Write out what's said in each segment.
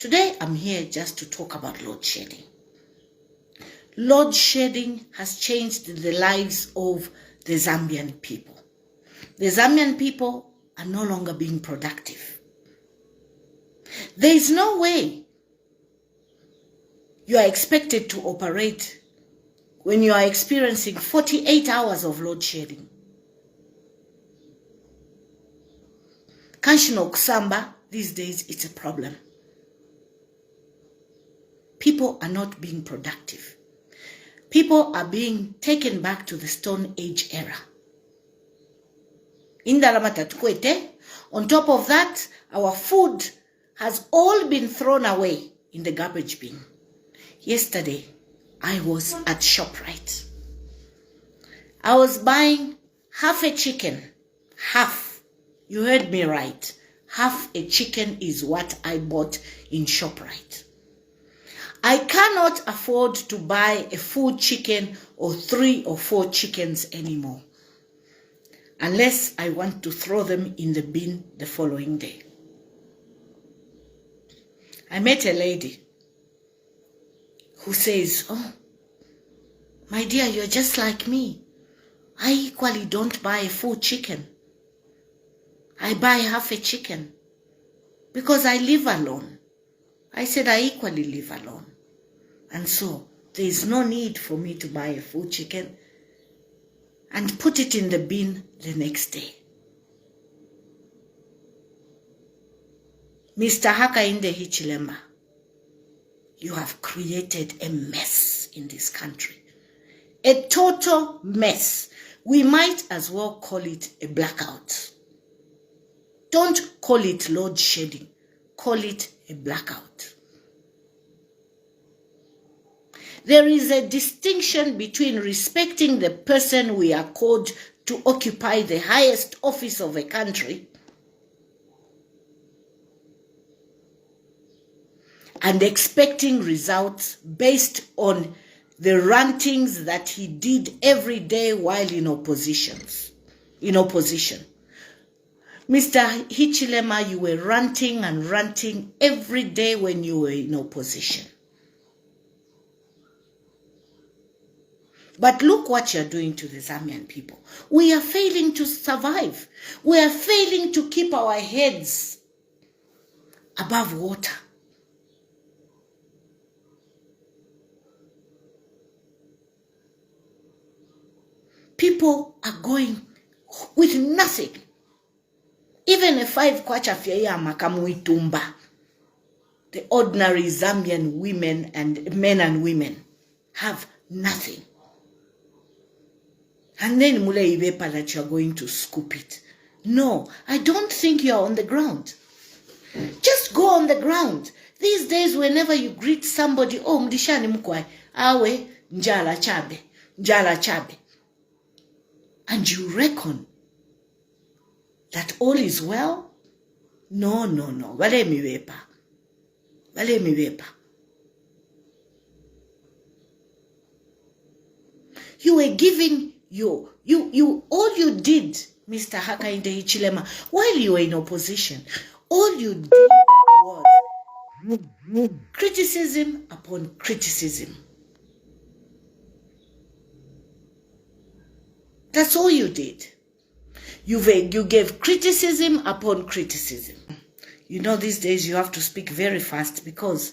Today, I'm here just to talk about load shedding. Load shedding has changed the lives of the Zambian people. The Zambian people are no longer being productive. There is no way you are expected to operate when you are experiencing 48 hours of load shedding. Kanshino Kusamba, these days, it's a problem. People are not being productive. People are being taken back to the Stone Age era. On top of that, our food has all been thrown away in the garbage bin. Yesterday, I was at ShopRite. I was buying half a chicken. Half. You heard me right. Half a chicken is what I bought in ShopRite. I cannot afford to buy a full chicken or 3 or 4 chickens anymore, unless I want to throw them in the bin the following day. I met a lady who says, "Oh, my dear, you're just like me. I equally don't buy a full chicken. I buy half a chicken because I live alone." I said, I equally live alone. And so there is no need for me to buy a full chicken and put it in the bin the next day. Mr. Hakainde Hichilema, you have created a mess in this country. A total mess. We might as well call it a blackout. Don't call it load shedding. Call it a blackout. There is a distinction between respecting the person we are called to occupy the highest office of a country and expecting results based on the rantings that he did every day while in opposition. Mr. Hichilema, you were ranting and ranting every day when you were in opposition. But look what you're doing to the Zambian people. We are failing to survive. We are failing to keep our heads above water. People are going with nothing. Even a 5 kwacha fya makamuitumba. The ordinary Zambian women and men and women have nothing. And then mule ibepa that you're going to scoop it. No, I don't think you're on the ground. Just go on the ground. These days, whenever you greet somebody, oh, mdishani mkwai, awe, njala chabe. And you reckon that all is well? No. Wale miwepa. You were giving all you did, Mr. Hakainde Hichilema, while you were in opposition, all you did was criticism upon criticism. That's all you did. You gave criticism upon criticism. You know, these days you have to speak very fast because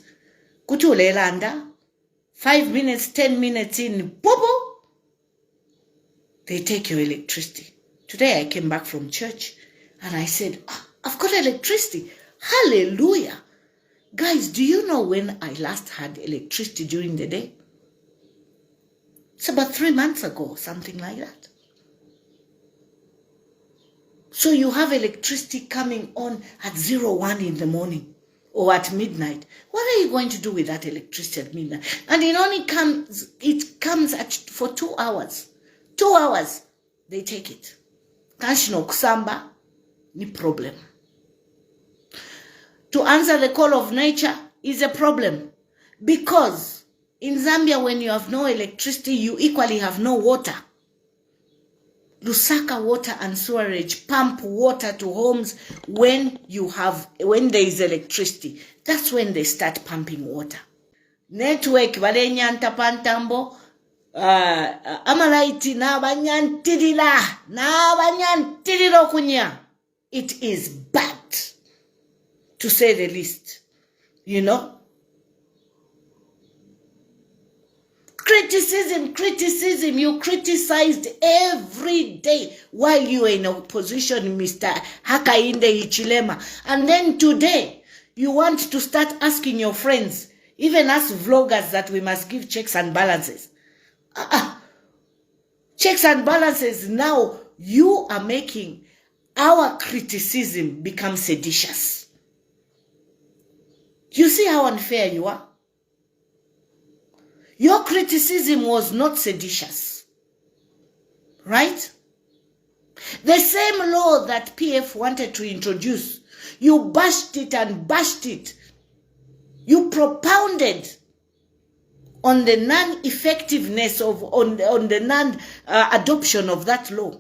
kutulelanda 5 minutes, 10 minutes in, bobo, they take your electricity. Today I came back from church and I said, I've got electricity. Hallelujah. Guys, do you know when I last had electricity during the day? It's about 3 months ago, something like that. So you have electricity coming on at 01 in the morning or at midnight. What are you going to do with that electricity at midnight? And it comes for 2 hours. 2 hours, they take it. Kanshino Kusamba, ni problem. To answer the call of nature is a problem. Because in Zambia, when you have no electricity, you equally have no water. Lusaka Water and Sewerage pump water to homes when there is electricity. That's when they start pumping water. Network Valenya Pantambo Amalaiti Nabanyantirila Nabanyantirilo Kunya. It is bad, to say the least. You know? Criticism. You criticized every day while you were in opposition, Mr. Hakainde Hichilema. And then today, you want to start asking your friends, even us vloggers, that we must give checks and balances. Checks and balances. Now, you are making our criticism become seditious. You see how unfair you are? Your criticism was not seditious, right? The same law that PF wanted to introduce, you bashed it and bashed it. You propounded on the non-effectiveness on the non-adoption of that law.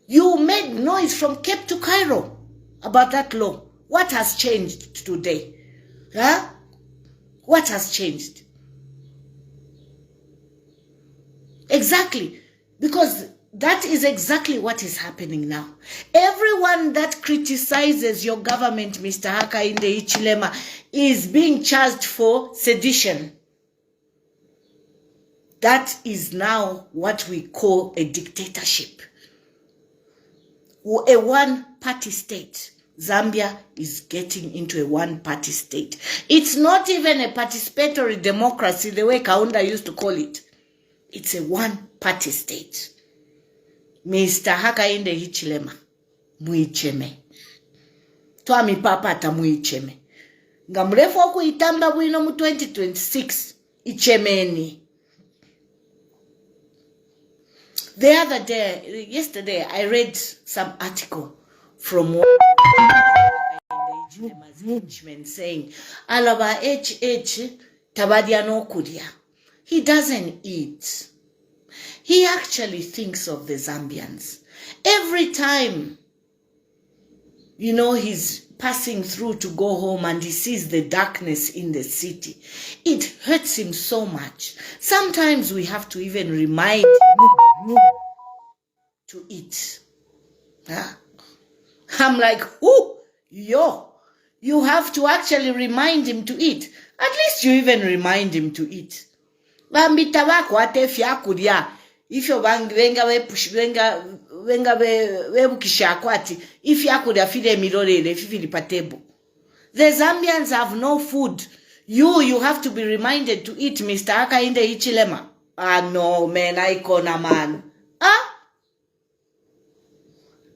You made noise from Cape to Cairo about that law. What has changed today? Huh? What has changed? Exactly, because that is exactly what is happening now. Everyone that criticizes your government, Mr. Hakainde Hichilema, is being charged for sedition. That is now what we call a dictatorship. A one-party state. Zambia is getting into a one-party state. It's not even a participatory democracy, the way Kaunda used to call it. It's a one-party state. Mr. Hakainde Hichilema, muicheme. Twami papa ata muicheme. Ngamrefu oku itamba bwino mu 2026, ichemeni. The other day, yesterday, I read some article from one management saying, Alaba HH tabadiano kudia. He doesn't eat. He actually thinks of the Zambians. Every time, you know, he's passing through to go home and he sees the darkness in the city, it hurts him so much. Sometimes we have to even remind him to eat. Huh? I'm like, you have to actually remind him to eat. At least you even remind him to eat. Bambita bako ate fyakulya ifyo venga bebukisha akwati ifyakulya file milolele fili patebo. The Zambians have no food. You have to be reminded to eat, Mr. Hakainde Hichilema. No man, I corner man.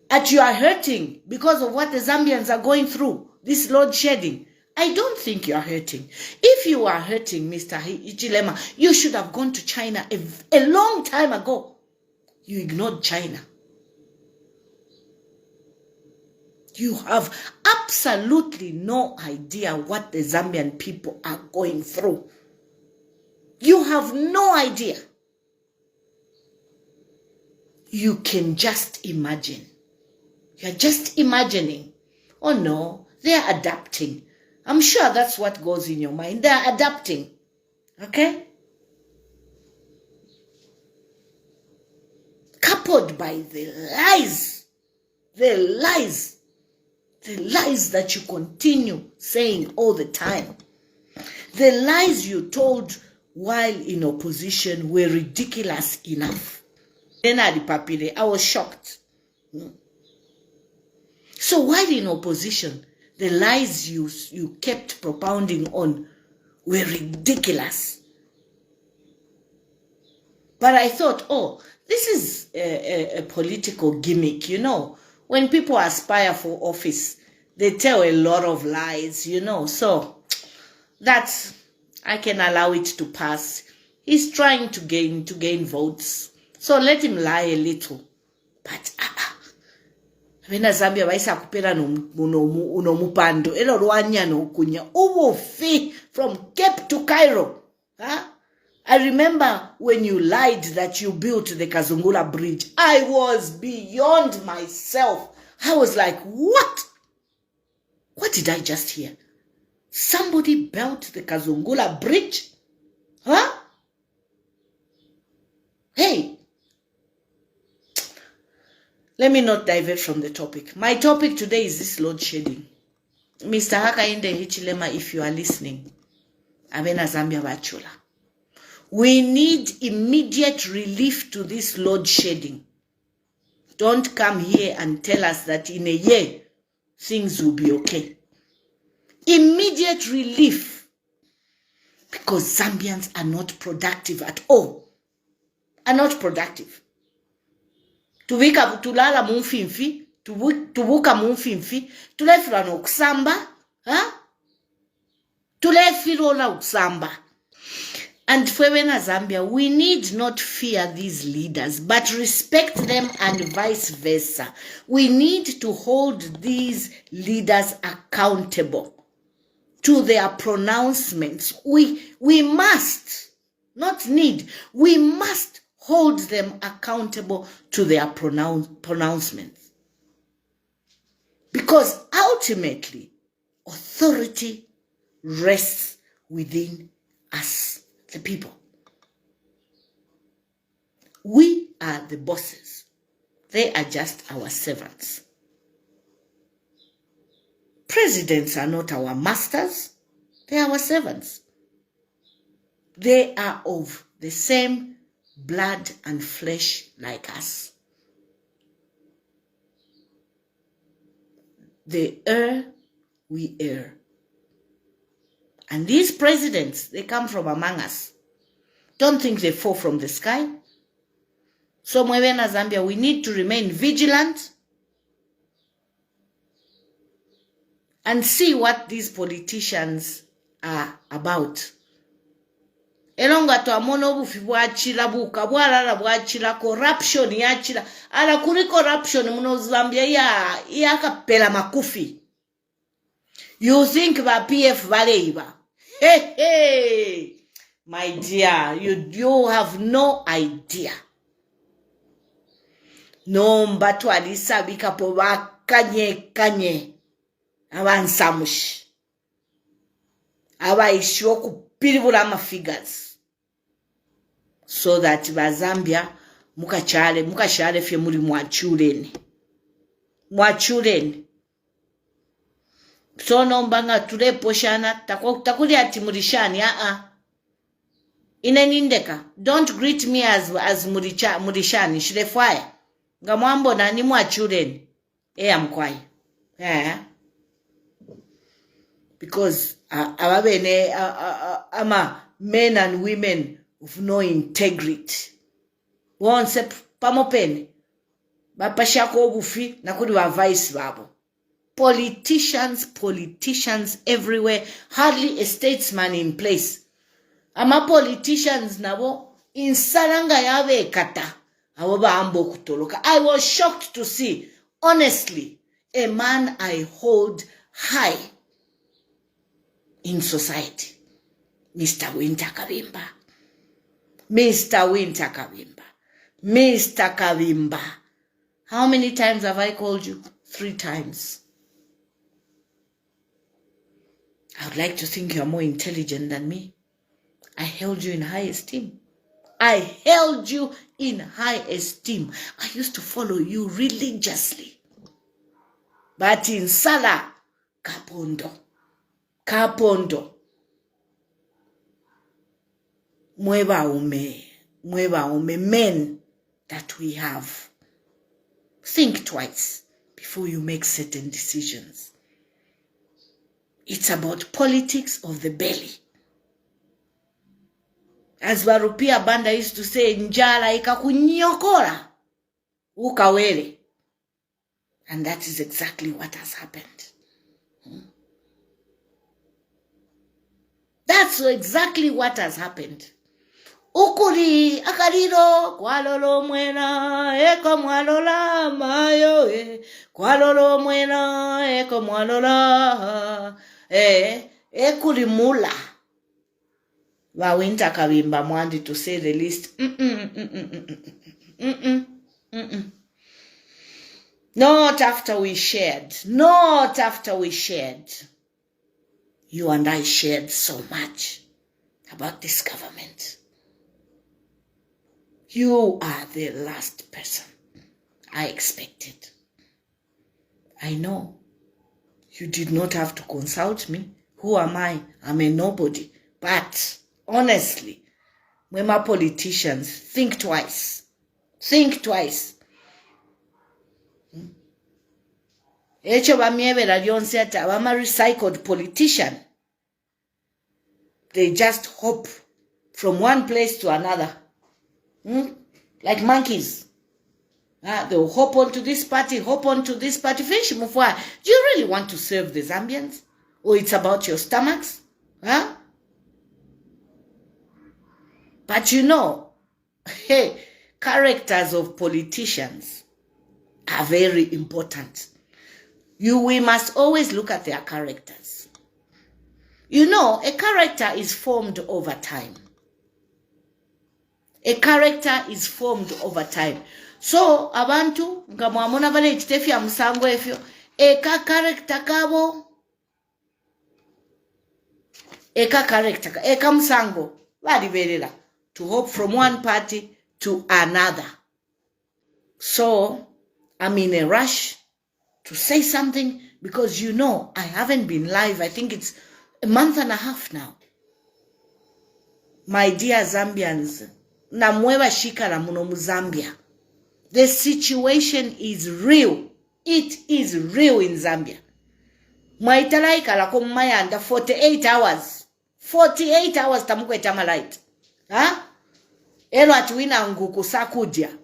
At you are hurting because of what the Zambians are going through, this load shedding. I don't think you are hurting. If you are hurting, Mr. Hichilema, you should have gone to China a long time ago. You ignored China. You have absolutely no idea what the Zambian people are going through. You have no idea. You can just imagine. You're just imagining. Oh no, they're adapting. I'm sure that's what goes in your mind. They're adapting. Okay? Coupled by the lies that you continue saying all the time. The lies you told while in opposition were ridiculous enough. Then I was shocked. So while in opposition, the lies you kept propounding on were ridiculous. But I thought, this is a political gimmick, you know. When people aspire for office, they tell a lot of lies, you know. So that I can allow it to pass. He's trying to gain votes. So let him lie a little. But Vena Zambia vaisa kupera unomupando elo rwanya no kunya ubu fi from Cape to Cairo. I remember when you lied that you built the Kazungula Bridge. I was beyond myself. I was like, what? What did I just hear? Somebody built the Kazungula Bridge? Huh? Hey, let me not divert from the topic. My topic today is this load shedding. Mr. Hakainde Hichilema, if you are listening, Abena Zambia Bachula. We need immediate relief to this load shedding. Don't come here and tell us that in a year, things will be okay. Immediate relief. Because Zambians are not productive at all. Are not productive. Tulala mumfimfi, tubuka mumfimfi, tulefira nokusamba, huh? Tulefira nokusamba. And for Zambia, we need not fear these leaders, but respect them and vice versa. We need to hold these leaders accountable to their pronouncements. We must, not need, we must hold them accountable to their pronouncements. Because ultimately, authority rests within us. The people. We are the bosses. They are just our servants. Presidents are not our masters. They are our servants. They are of the same blood and flesh like us. They err, we err. And these presidents, they come from among us. Don't think they fall from the sky. So, Mwebena Zambia, we need to remain vigilant and see what these politicians are about. Elonga to amono bufi bwachira buka bwalala bwachira corruption yachira ala kuri corruption muno Zambia ya kapela makufi. You think ba PF valeiba? Hey, my dear, you have no idea. No mbatu alisa bika po kanye avansamush. Aba ishio kupiribula ma figures. So that Zambia mukashale fye muri mwachuleni. Mwachuleni. So nombanga tule poshana takuli ati murishani inenindeka. Don't greet me as murishani shirefaya. Ngamwambo na ni mwachuleni. Amkwai. Because ababene ama men and women of no integrity. Wonse pamopene. Bapashako obufi nakuli wa vice babo. Politicians everywhere, hardly a statesman in place. Ama politicians nabo insaranga yabe kata awoba ambo kutoloka. I was shocked to see, honestly, a man I hold high in society, Mr. Winter Kavimba. Mr. Winter Kavimba. Mr. Kavimba. How many times have I called you? 3 times. I would like to think you are more intelligent than me. I held you in high esteem. I held you in high esteem. I used to follow you religiously. But in Sala, Kapondo. Mweba ume, men that we have. Think twice before you make certain decisions. It's about politics of the belly. As Warupia Banda used to say, njala ikakunyokora ukawele. And that is exactly what has happened. That's exactly what has happened. Ukuri akariro kwalolo mwena eko mwalola mayo kwalolo mwena eko mwalola ekuri mula Wawinta Kawimba Mwandi, to say the least. Not after we shared. Not after we shared. You and I shared so much about this government. You are the last person I expected. I know. You did not have to consult me. Who am I? I'm a nobody. But honestly, when my politicians, think twice. Think twice. Echo bamiebera lyonse ati abama recycled politician. They just hop from one place to another. Like monkeys. They'll hop onto this party, hop onto this party. Do you really want to serve the Zambians? Or it's about your stomachs? But you know, hey, characters of politicians are very important. We must always look at their characters. You know, a character is formed over time. A character is formed over time. So, abantu, nga mwamona vale chitefia msango efyo, eka character kabo, eka character, eka msango, vali verela, to hop from one party to another. So, I'm in a rush to say something because you know, I haven't been live, I think it's a month and a half now. My dear Zambians, namwewa shika la muno mu Zambia. The situation is real. It is real in Zambia. Maitalaika la kumaya under 48 hours. 48 hours tamukwe tamalight. Elo atuina nguku sakuja.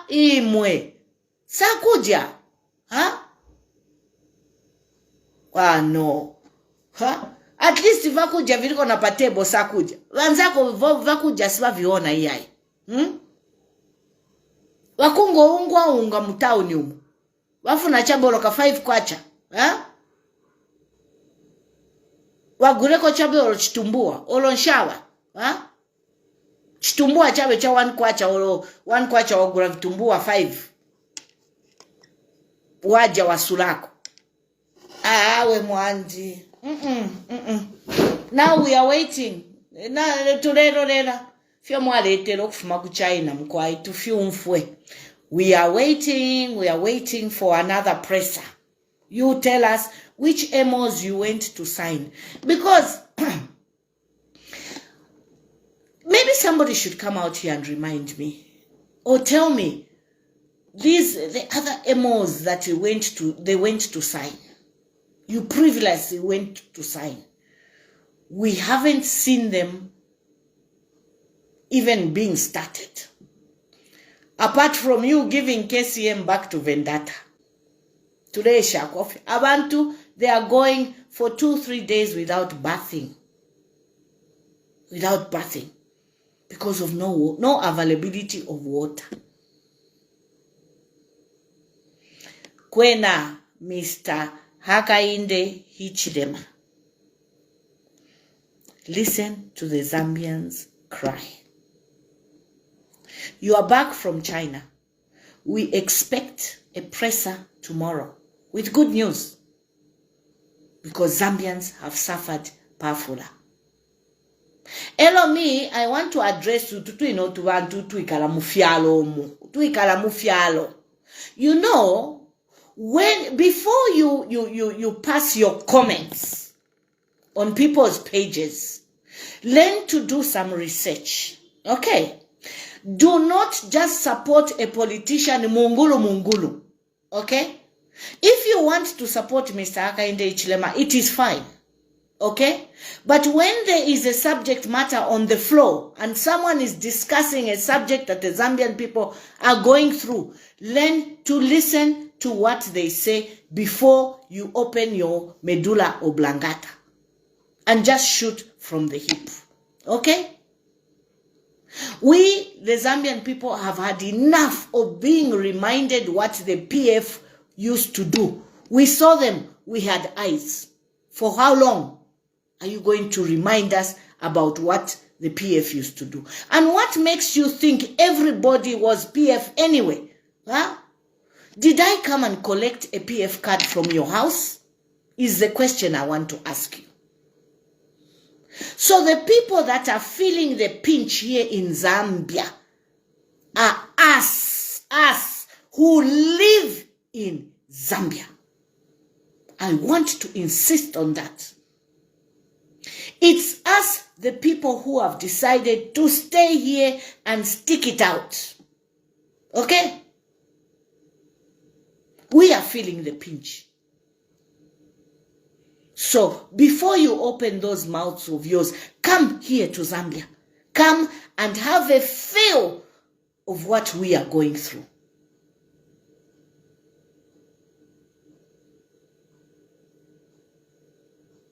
Imwe. Sakuja. No. At least vakuja viliko na patebo sakuja. Wanzako vakuja siva viona iyai. Wakungo unga mutauni umu. Wafuna chambolo ka 5 kwacha. Wagureko chambolo chitumbua. Olonshawa. Chitumbua chabe cha 1 kwacha. 1 kwacha wagura vitumbua 5. Waja wasulako. We mwandi. Now we are waiting. We are waiting for another presser. You tell us which MOs you went to sign. Because maybe somebody should come out here and remind me. Or tell me the other MOs that they went to sign. You previously went to sign. We haven't seen them even being started. Apart from you giving KCM back to Vendetta. Today, Shakoff, Abantu, they are going for 2-3 days without bathing. Without bathing. Because of no availability of water. Kwena, Mr. Hakainde Hichilema. Listen to the Zambians cry. You are back from China. We expect a presser tomorrow with good news. Because Zambians have suffered powerfully. Hello me, I want to address you to You know, before you pass your comments on people's pages, learn to do some research. Okay? Do not just support a politician mungulu. Okay? If you want to support Mr. Hakainde Hichilema, it is fine. Okay? But when there is a subject matter on the floor and someone is discussing a subject that the Zambian people are going through, learn to listen to what they say before you open your medulla oblongata and just shoot from the hip. Okay? We, the Zambian people, have had enough of being reminded what the PF used to do. We saw them. We had eyes. For how long are you going to remind us about what the PF used to do. And what makes you think everybody was PF anyway? Huh? Did I come and collect a PF card from your house? Is the question I want to ask you. So the people that are feeling the pinch here in Zambia are us who live in Zambia. I want to insist on that. It's us, the people who have decided to stay here and stick it out. Okay? We are feeling the pinch. So, before you open those mouths of yours, come here to Zambia. Come and have a feel of what we are going through.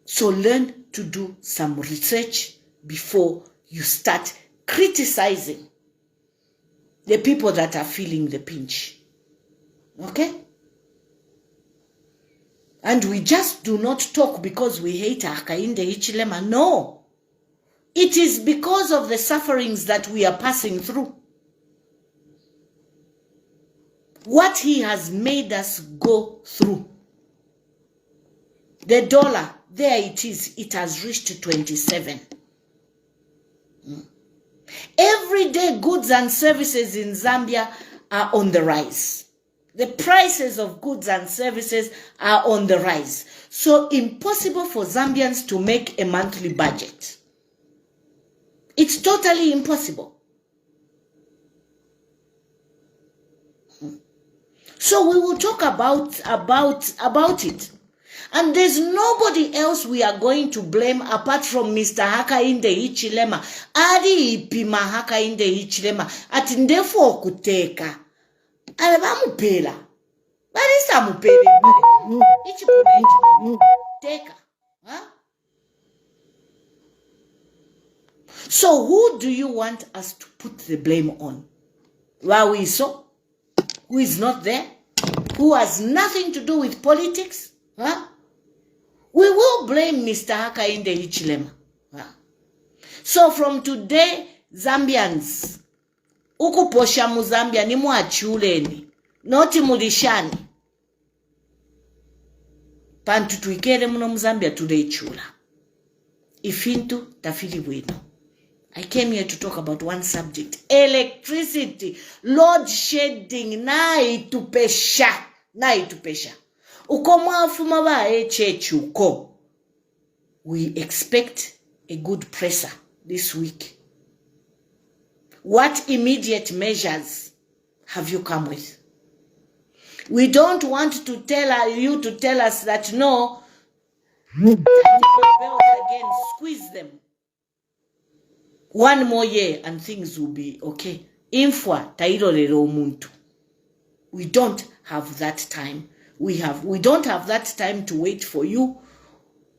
So learn to do some research before you start criticizing the people that are feeling the pinch. Okay? And we just do not talk because we hate Hakainde Hichilema. No. It is because of the sufferings that we are passing through. What he has made us go through. The dollar, there it is. It has reached 27. Everyday goods and services in Zambia are on the rise. The prices of goods and services are on the rise. So impossible for Zambians to make a monthly budget. It's totally impossible. So we will talk about it. And there's nobody else we are going to blame apart from Mr. Hakainde Hichilema. Adi ipima Hakainde Hichilema. Ati ndefo kuteka. Alabamupela. Barisa mupele. Ichipuna. Teka. Huh? So who do you want us to put the blame on? Wawiso, who is not there, who has nothing to do with politics? Huh? We will blame Mr. Hakainde Hichilema. Huh? So from today, Zambians, ukuposha mu Zambia ni mwachuleni, noti mulishani. Pantu tuikere muno mu Zambia tudechula. Ifintu tafili bwino. I came here to talk about one subject. Electricity. Loadshedding. Naitupesha. Uko mwafuma ba echechi uko. We expect a good pressure this week. What immediate measures have you come with? We don't want to tell you to tell us that no, tighten your belt again, squeeze them. One more year and things will be okay. Infwa tairorero omuntu. We don't have that time. We don't have that time to wait for you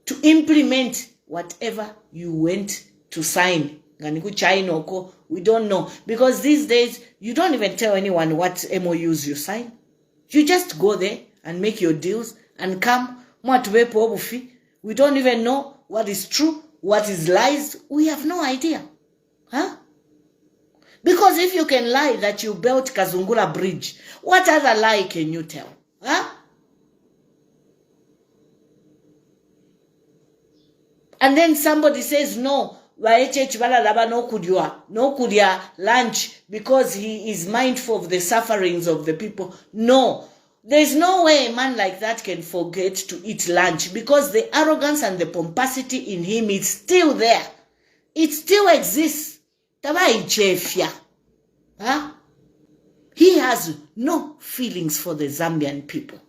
to implement whatever you went to sign. We don't know. Because these days, you don't even tell anyone what MOUs you sign. You just go there and make your deals and come. We don't even know what is true, what is lies. We have no idea. Huh? Because if you can lie that you built Kazungula Bridge, what other lie can you tell? Huh? And then somebody says, no, no kudya lunch because he is mindful of the sufferings of the people. No, there's no way a man like that can forget to eat lunch because the arrogance and the pomposity in him is still there. It still exists. Huh? He has no feelings for the Zambian people.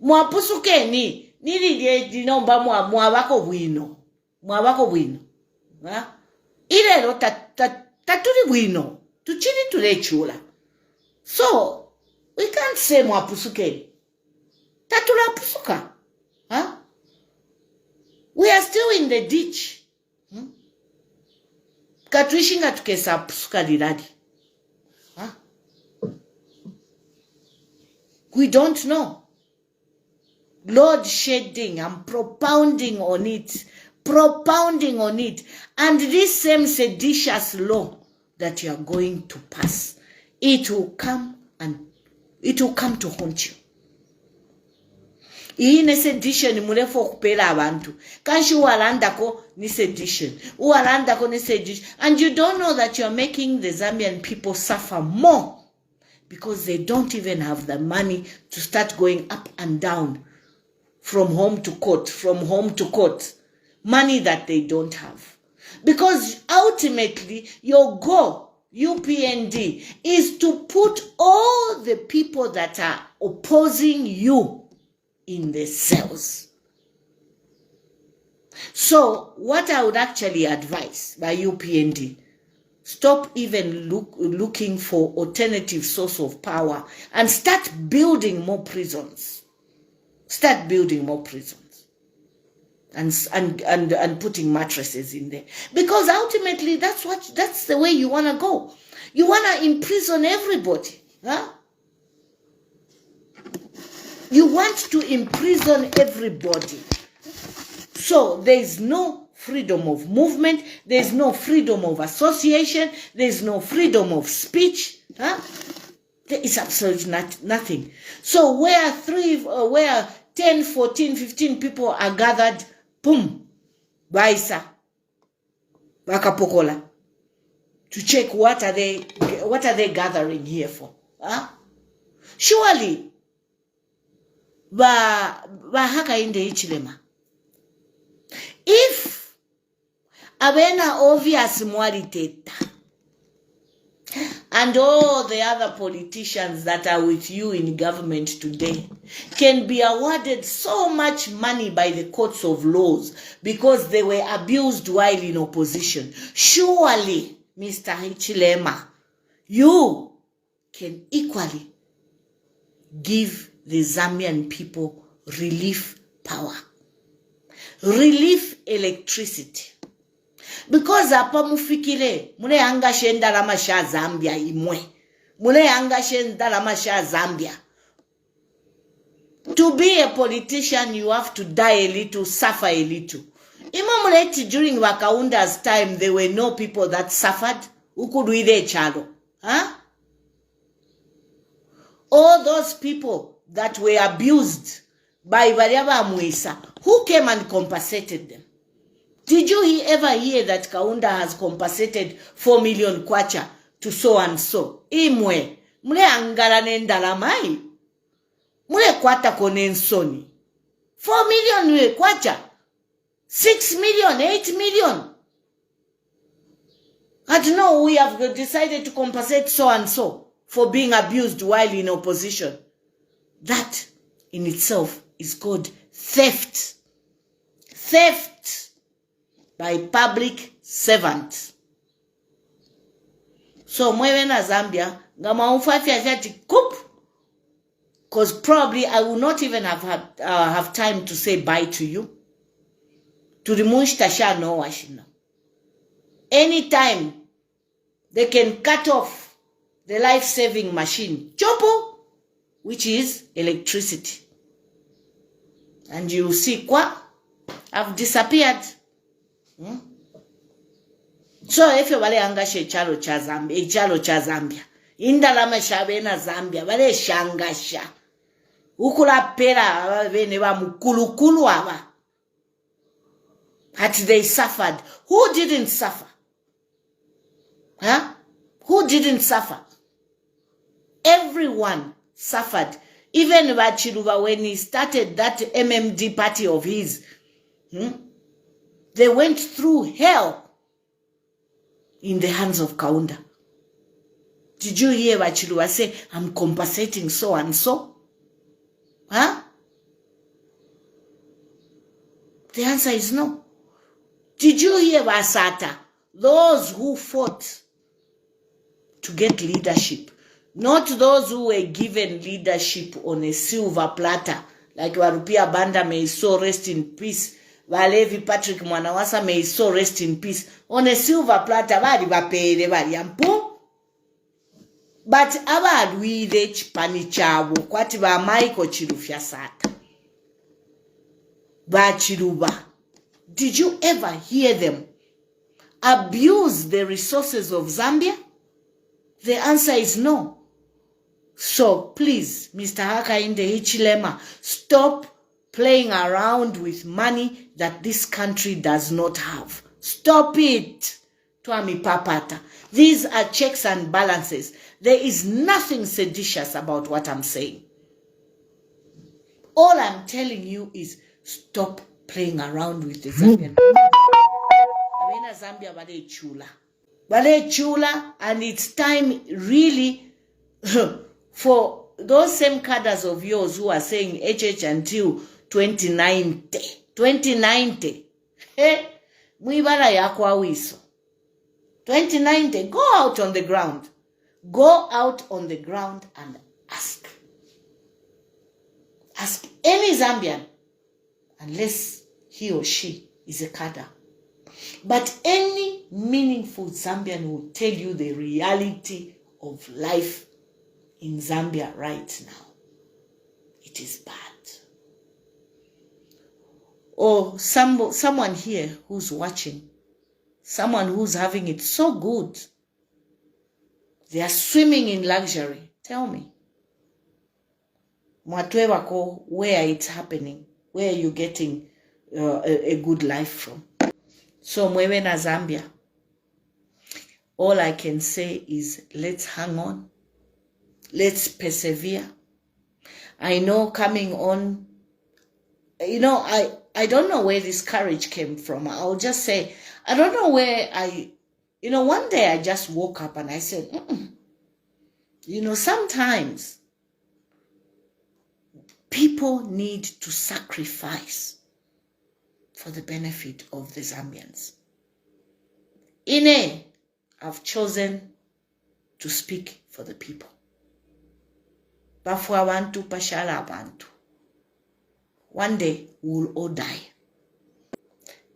Mwapusukeni nili dinomba mwabako bwino. Mwabako bwino. Huh? Ilelo taturi bwino. Tuchini tulechula. So, we can't say mwapusukeni. Tatula pusuka. Huh? We are still in the ditch. Katwishinga tukesa pusuka liradi. Huh? We don't know. Loadshedding, I'm propounding on it propounding on it. And this same seditious law that you are going to pass, it will come to haunt you. Ine sedition mulefu okupera abantu. Kanshi uwalandako ni sedition. Uwalandako ni sedition. And you don't know that you're making the Zambian people suffer more because they don't even have the money to start going up and down from home to court, money that they don't have. Because ultimately, your goal, UPND, is to put all the people that are opposing you in the cells. So, what I would actually advise by UPND, stop even looking for alternative source of power and start building more prisons. Start building more prisons and putting mattresses in there. Because ultimately that's the way you want to go. You want to imprison everybody. Huh? You want to imprison everybody. So there is no freedom of movement, there is no freedom of association, there is no freedom of speech. Huh? There is absolutely nothing. So where 10, 14, 15 people are gathered, boom, baisa, bakapokola, to check what are they gathering here for? Huh? Surely, haka inde ichilema. If abena obvious mwaliteta, and all the other politicians that are with you in government today can be awarded so much money by the courts of laws because they were abused while in opposition, surely, Mr. Hichilema, you can equally give the Zambian people relief power, relief electricity. Because apa mufikile, mune anga shenda lama sha Zambia imwe. Mune anga shenda lama sha Zambia. To be a politician, you have to die a little, suffer a little. Imamuleti during Wakaunda's time, there were no people that suffered. Who could we there, chalo? Huh? All those people that were abused by Variaba Muisa, who came and compensated them? Did you ever hear that Kaunda has compensated 4 million kwacha to so and so? Imwe, mule angala nendala mai. Mule kwata konensoni. 4 million kwacha. 6 million, 8 million. I don't know, we have decided to compensate so and so for being abused while in opposition. That in itself is called theft. Theft by public servants. So mwewe na Zambia ngama ufafia zati kup, because probably I will not even have time to say bye to you. To remove tasha no washina. Anytime they can cut off the life-saving machine, chopo, which is electricity. And you see kwa have disappeared. So if you wale angashe chalo cha Zambia, indalama shabena Zambia, wale shangasha. Ukula pera wene wa mukulukulu wa. But they suffered. Who didn't suffer? Huh? Who didn't suffer? Everyone suffered. Even Bachiluba, when he started that MMD party of his, they went through hell in the hands of Kaunda. Did you hear Bachiluba say, I'm compensating so and so? Huh? The answer is no. Did you hear Basata? Those who fought to get leadership, not those who were given leadership on a silver platter, like Warupia Banda, may so rest in peace. Valevi Patrick Mwanawasa, may so rest in peace. On a silver platter, but abad we reach panichabu, kwati ba maiko chirufya sata. Ba chiruba. Did you ever hear them abuse the resources of Zambia? The answer is no. So please, Mr. Hakainde Hichilema, stop playing around with money that this country does not have. Stop it. Twami Papata. These are checks and balances. There is nothing seditious about what I'm saying. All I'm telling you is stop playing around with the Zambian. Zambia bale chula, and it's time really for those same cadres of yours who are saying HH until 2090. 2090. Hey, mwibala yakwa wiso. 2090, go out on the ground. Go out on the ground and ask. Ask any Zambian, unless he or she is a cadre. But any meaningful Zambian will tell you the reality of life in Zambia right now. It is bad. Or someone here who's watching, someone who's having it so good, they are swimming in luxury. Tell me. Mwatwewako, where it's happening, where are you getting a good life from? So mwewe na Zambia, all I can say is let's hang on. Let's persevere. I know coming on, I don't know where this courage came from. I'll just say, I don't know where one day I just woke up and I said, sometimes people need to sacrifice for the benefit of the Zambians. I've chosen to speak for the people. Bafu abantu pashala abantu. One day we'll all die.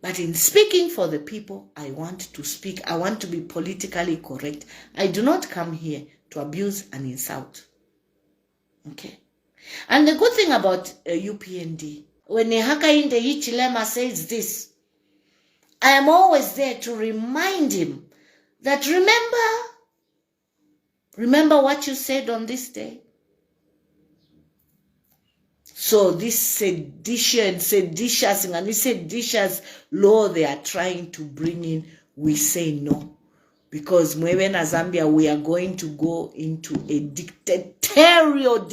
But in speaking for the people, I want to be politically correct. I do not come here to abuse and insult. Okay? And the good thing about UPND, when Hakainde Hichilema says this, I am always there to remind him that remember what you said on this day. So this seditious law they are trying to bring in, we say no. Because mwewe na Zambia, we are going to go into a dictatorial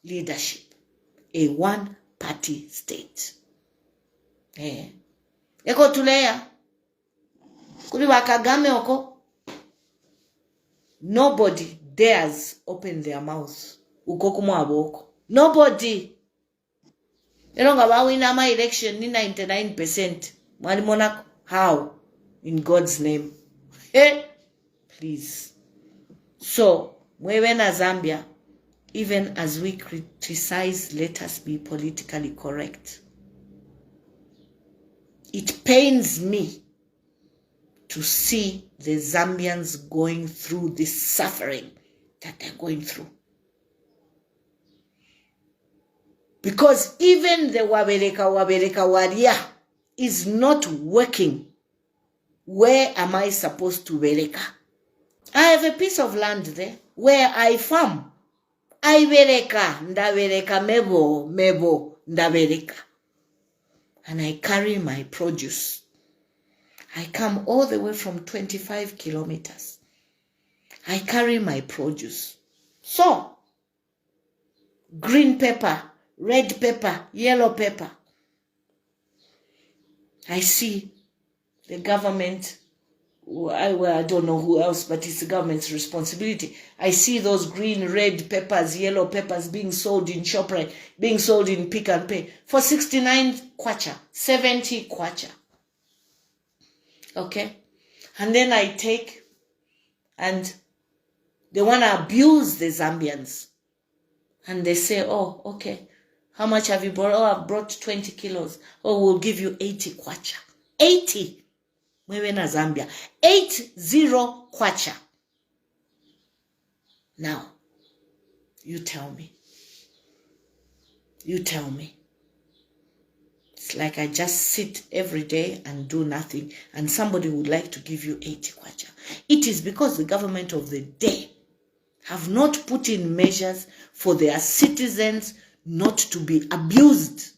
leadership. A one-party state. Eko tuleya. Kuli wakagame oko. Nobody dares open their mouths. Ukokumu aboko. Nobody. Elonga bawina my election ni 99%. Mwalimona how? In God's name. Please. So, mwewe na Zambia, even as we criticize, let us be politically correct. It pains me to see the Zambians going through this suffering that they're going through. Because even the Wabereka Waria is not working. Where am I supposed to bereka? I have a piece of land there where I farm. I ndabereka mebo, ndabereka. And I carry my produce. I come all the way from 25 kilometers. I carry my produce. So, green pepper, red pepper, yellow pepper. I see the government, I don't know who else, but it's the government's responsibility. I see those green, red peppers, yellow peppers being sold in ShopRite, being sold in Pick and Pay for 69 kwacha, 70 kwacha. Okay? And then I take, and they want to abuse the Zambians. And they say, oh, okay, how much have you brought? Oh, I've brought 20 kilos. Oh, we'll give you 80 kwacha. 80. Mwewe na Zambia. 80 kwacha. Now, you tell me. It's like I just sit every day and do nothing, and somebody would like to give you 80 kwacha. It is because the government of the day have not put in measures for their citizens not to be abused.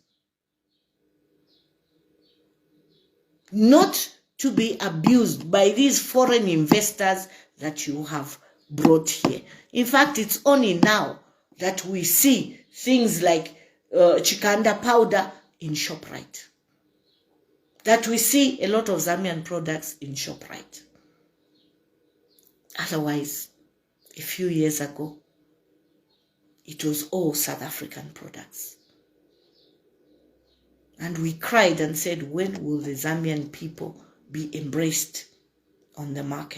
Not to be abused by these foreign investors that you have brought here. In fact, it's only now that we see things like Chikanda powder in ShopRite. That we see a lot of Zambian products in ShopRite. Otherwise, a few years ago, it was all South African products. And we cried and said, when will the Zambian people be embraced on the market?